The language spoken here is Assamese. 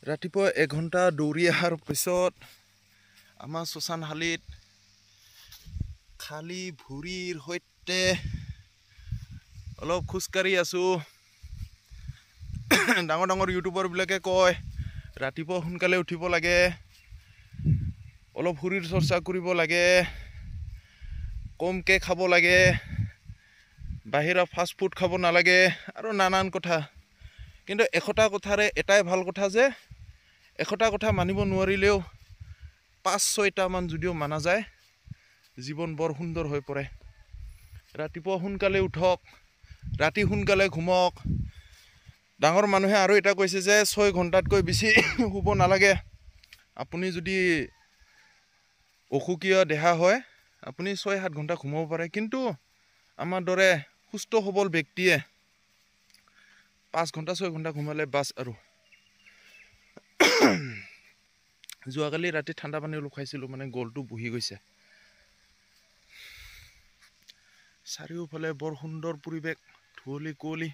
ৰাতিপুৱা 1 ঘণ্টা দৌৰি অহাৰ পিছত আমাৰ শ্মশানশালীত খালী ভৰিৰ সৈতে অলপ খোজকাঢ়ি আছোঁ। ডাঙৰ ডাঙৰ ইউটিউবাৰবিলাকে কয় ৰাতিপুৱা সোনকালে উঠিব লাগে, অলপ শৰীৰ চৰ্চা কৰিব লাগে, কমকৈ খাব লাগে, বাহিৰা ফাষ্ট ফুড খাব নালাগে আৰু নানান কথা। কিন্তু এশটা কথাৰে এটাই ভাল কথা যে এশটা কথা মানিব নোৱাৰিলেও 5-6টা মান যদিও মানা যায় জীৱন বৰ সুন্দৰ হৈ পৰে। ৰাতিপুৱা সোনকালে উঠক, ৰাতি সোনকালে ঘুমক। ডাঙৰ মানুহে আৰু এটা কৈছে যে 6 ঘণ্টাতকৈ বেছি শুব নালাগে। আপুনি যদি অসুখীয় দেহা হয় আপুনি 6-7 ঘণ্টা ঘুমাব পাৰে, কিন্তু আমাৰ দৰে সুস্থ সবল ব্যক্তিয়ে 5 ঘণ্টা 6 ঘণ্টা ঘুমালে বাছ। আৰু যোৱাকালি ৰাতি ঠাণ্ডা পানী অলপ খাইছিলোঁ, মানে গলটো বহি গৈছে। চাৰিওফালে বৰ সুন্দৰ পৰিৱেশ, ধুঁৱলি কুঁৱলী।